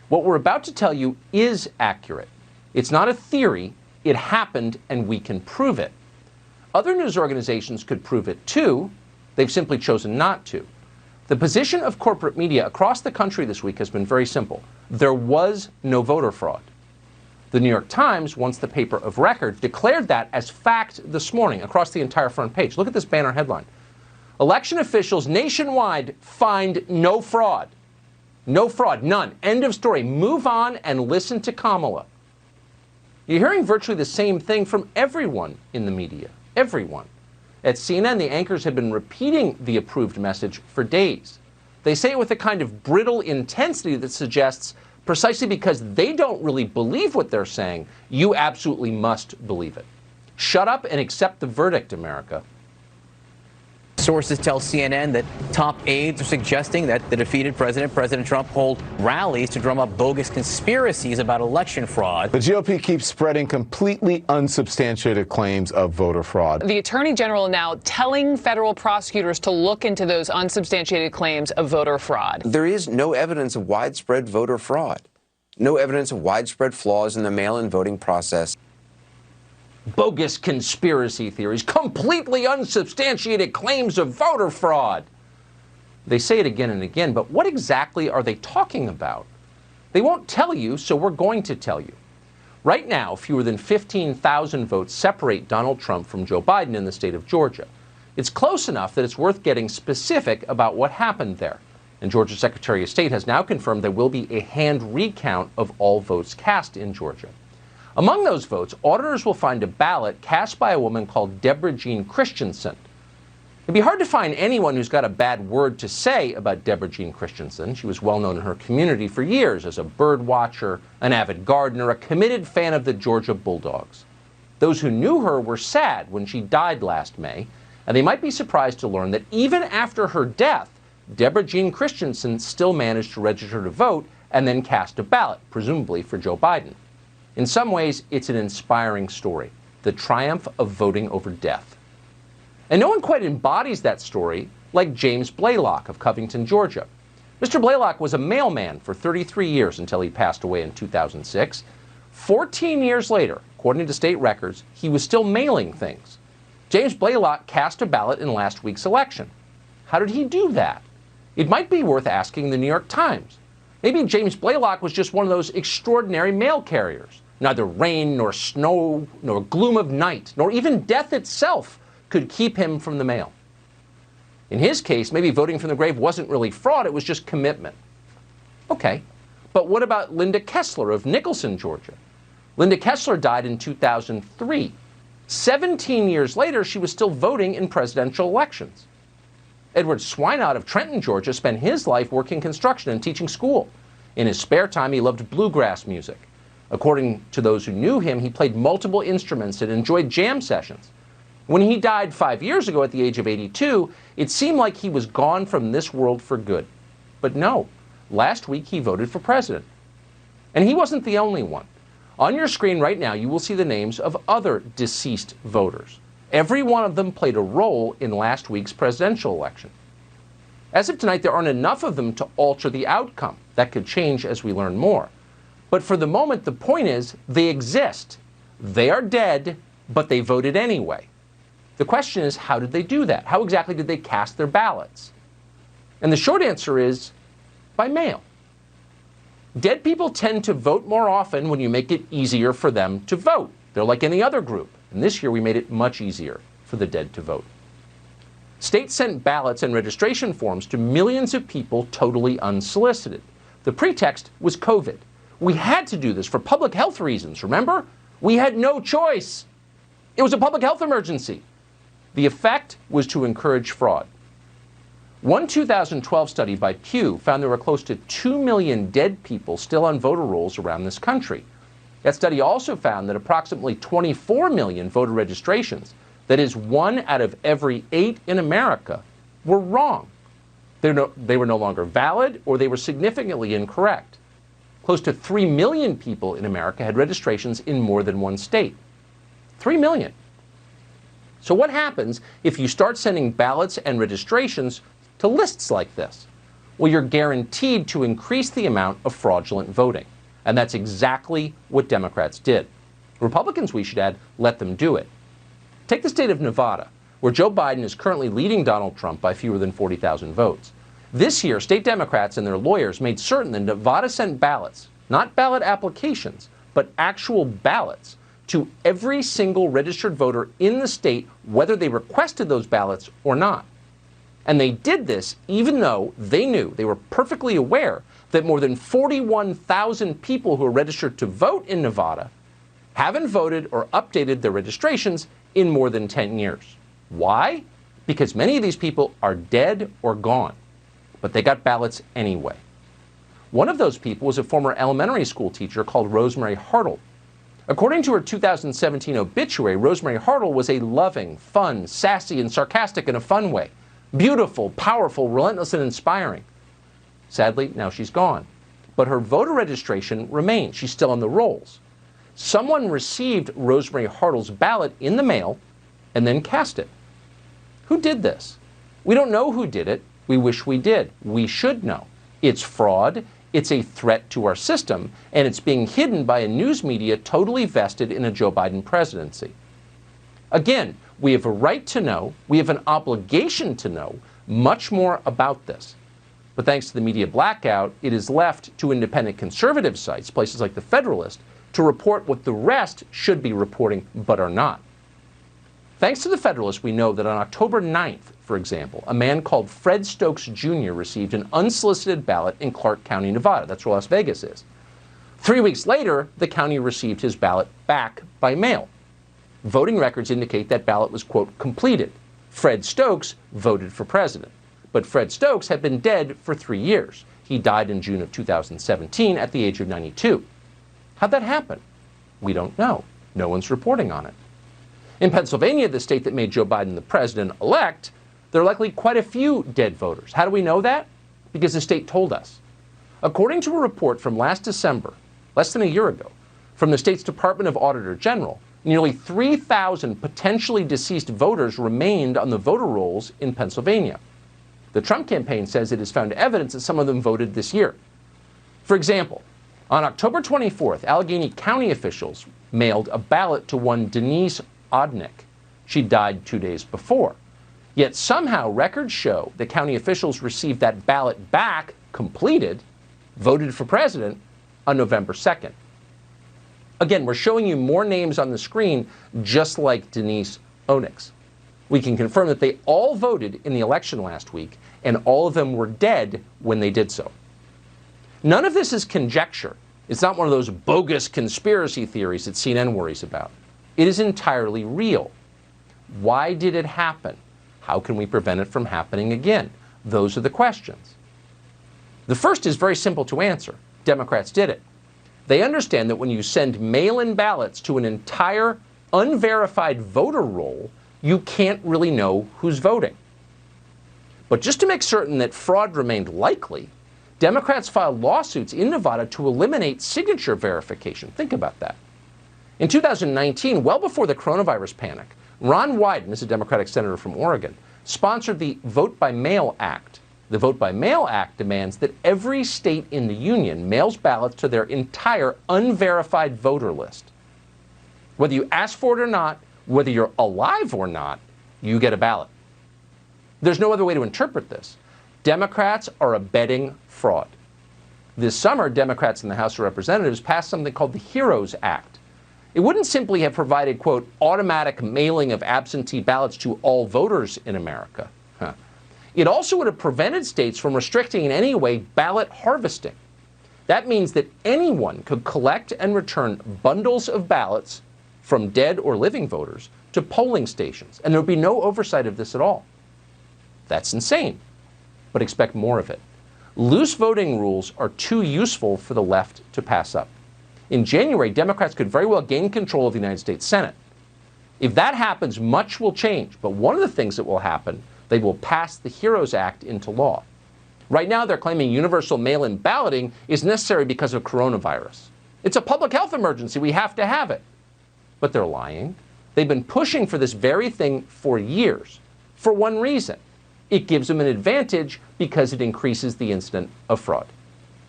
What we're about to tell you is accurate. It's not a theory. It happened, and we can prove it. Other news organizations could prove it too. They've simply chosen not to. The position of corporate media across the country this week has been very simple. There was no voter fraud. The New York Times, once the paper of record, declared that as fact this morning across the entire front page. Look at this banner headline. Election officials nationwide find no fraud. No fraud, none. End of story. Move on and listen to Kamala. You're hearing virtually the same thing from everyone in the media. Everyone. At CNN, the anchors have been repeating the approved message for days. They say it with a kind of brittle intensity that suggests precisely because they don't really believe what they're saying, you absolutely must believe it. Shut up and accept the verdict, America. Sources tell CNN that top aides are suggesting that the defeated President Trump, hold rallies to drum up bogus conspiracies about election fraud. The GOP keeps spreading completely unsubstantiated claims of voter fraud. The Attorney General now telling federal prosecutors to look into those unsubstantiated claims of voter fraud. There is no evidence of widespread voter fraud, no evidence of widespread flaws in the mail-in voting process. Bogus conspiracy theories, completely unsubstantiated claims of voter fraud. They say it again and again, but what exactly are they talking about? They won't tell you, so we're going to tell you. Right now, fewer than 15,000 votes separate Donald Trump from Joe Biden in the state of Georgia. It's close enough that it's worth getting specific about what happened there. And Georgia's Secretary of State has now confirmed there will be a hand recount of all votes cast in Georgia. Among those votes, auditors will find a ballot cast by a woman called Deborah Jean Christensen. It'd be hard to find anyone who's got a bad word to say about Deborah Jean Christensen. She was well known in her community for years as a bird watcher, an avid gardener, a committed fan of the Georgia Bulldogs. Those who knew her were sad when she died last May, and they might be surprised to learn that even after her death, Deborah Jean Christensen still managed to register to vote and then cast a ballot, presumably for Joe Biden. In some ways, it's an inspiring story, the triumph of voting over death. And no one quite embodies that story like James Blaylock of Covington, Georgia. Mr. Blaylock was a mailman for 33 years until he passed away in 2006. 14 years later, according to state records, he was still mailing things. James Blaylock cast a ballot in last week's election. How did he do that? It might be worth asking the New York Times. Maybe James Blaylock was just one of those extraordinary mail carriers. Neither rain, nor snow, nor gloom of night, nor even death itself could keep him from the mail. In his case, maybe voting from the grave wasn't really fraud, it was just commitment. Okay, but what about Linda Kessler of Nicholson, Georgia? Linda Kessler died in 2003. 17 years later, she was still voting in presidential elections. Edward Swinott of Trenton, Georgia, spent his life working construction and teaching school. In his spare time, he loved bluegrass music. According to those who knew him, he played multiple instruments and enjoyed jam sessions. When he died 5 years ago at the age of 82, it seemed like he was gone from this world for good. But no, last week he voted for president. And he wasn't the only one. On your screen right now, you will see the names of other deceased voters. Every one of them played a role in last week's presidential election. As of tonight, there aren't enough of them to alter the outcome. That could change as we learn more. But for the moment, the point is, they exist. They are dead, but they voted anyway. The question is, how did they do that? How exactly did they cast their ballots? And the short answer is, by mail. Dead people tend to vote more often when you make it easier for them to vote. They're like any other group. And this year, we made it much easier for the dead to vote. States sent ballots and registration forms to millions of people totally unsolicited. The pretext was COVID. We had to do this for public health reasons, remember? We had no choice. It was a public health emergency. The effect was to encourage fraud. One 2012 study by Pew found there were close to 2 million dead people still on voter rolls around this country. That study also found that approximately 24 million voter registrations, that is 1 out of every 8 in America, were wrong. They were no longer valid, or they were significantly incorrect. Close to 3 million people in America had registrations in more than one state. 3 million. So what happens if you start sending ballots and registrations to lists like this? well, you're guaranteed to increase the amount of fraudulent voting. And that's exactly what Democrats did. Republicans, we should add, let them do it. Take the state of Nevada, where Joe Biden is currently leading Donald Trump by fewer than 40,000 votes. This year, state Democrats and their lawyers made certain that Nevada sent ballots, not ballot applications, but actual ballots, to every single registered voter in the state, whether they requested those ballots or not. And they did this even though they knew, they were perfectly aware, that more than 41,000 people who are registered to vote in Nevada haven't voted or updated their registrations in more than 10 years. Why? Because many of these people are dead or gone, but they got ballots anyway. One of those people was a former elementary school teacher called Rosemary Hartle. According to her 2017 obituary, Rosemary Hartle was a loving, fun, sassy, and sarcastic in a fun way. Beautiful, powerful, relentless, and inspiring. Sadly, now she's gone. But her voter registration remains. She's still on the rolls. Someone received Rosemary Hartle's ballot in the mail and then cast it. Who did this? We don't know who did it. We wish we did. We should know. It's fraud. It's a threat to our system, and it's being hidden by a news media totally vested in a Joe Biden presidency. Again, we have a right to know, we have an obligation to know much more about this. But thanks to the media blackout, it is left to independent conservative sites, places like the Federalist, to report what the rest should be reporting but are not. Thanks to the Federalist, we know that on October 9th, for example, a man called Fred Stokes Jr. received an unsolicited ballot in Clark County, Nevada. That's where Las Vegas is. 3 weeks later, the county received his ballot back by mail. Voting records indicate that ballot was, quote, completed. Fred Stokes voted for president. But Fred Stokes had been dead for 3 years. He died in June of 2017 at the age of 92. How'd that happen? We don't know. No one's reporting on it. In Pennsylvania, the state that made Joe Biden the president-elect, there are likely quite a few dead voters. How do we know that? Because the state told us. According to a report from last December, less than a year ago, from the state's Department of Auditor General, nearly 3,000 potentially deceased voters remained on the voter rolls in Pennsylvania. The Trump campaign says it has found evidence that some of them voted this year. For example, on October 24th, Allegheny County officials mailed a ballot to one Denise Odnick. She died 2 days before. Yet somehow records show that county officials received that ballot back, completed, voted for president, on November 2nd. Again, we're showing you more names on the screen just like Denise Odnick's. We can confirm that they all voted in the election last week, and all of them were dead when they did so. None of this is conjecture. It's not one of those bogus conspiracy theories that CNN worries about. It is entirely real. Why did it happen? How can we prevent it from happening again? Those are the questions. The first is very simple to answer. Democrats did it. They understand that when you send mail-in ballots to an entire unverified voter roll, you can't really know who's voting. But just to make certain that fraud remained likely, Democrats filed lawsuits in Nevada to eliminate signature verification. Think about that. In 2019, well before the coronavirus panic, Ron Wyden, is a Democratic senator from Oregon, sponsored the Vote by Mail Act. The Vote by Mail Act demands that every state in the union mails ballots to their entire unverified voter list. Whether you ask for it or not, whether you're alive or not, you get a ballot. There's no other way to interpret this. Democrats are abetting fraud. This summer, Democrats in the House of Representatives passed something called the HEROES Act. It wouldn't simply have provided, quote, automatic mailing of absentee ballots to all voters in America. It also would have prevented states from restricting in any way ballot harvesting. That means that anyone could collect and return bundles of ballots from dead or living voters to polling stations, and there would be no oversight of this at all. That's insane, but expect more of it. Loose voting rules are too useful for the left to pass up. In January, Democrats could very well gain control of the United States Senate. If that happens, much will change, but one of the things that will happen, they will pass the HEROES Act into law. Right now, they're claiming universal mail-in balloting is necessary because of coronavirus. It's a public health emergency. We have to have it. But they're lying. They've been pushing for this very thing for years, for one reason. it gives them an advantage because it increases the incidence of fraud.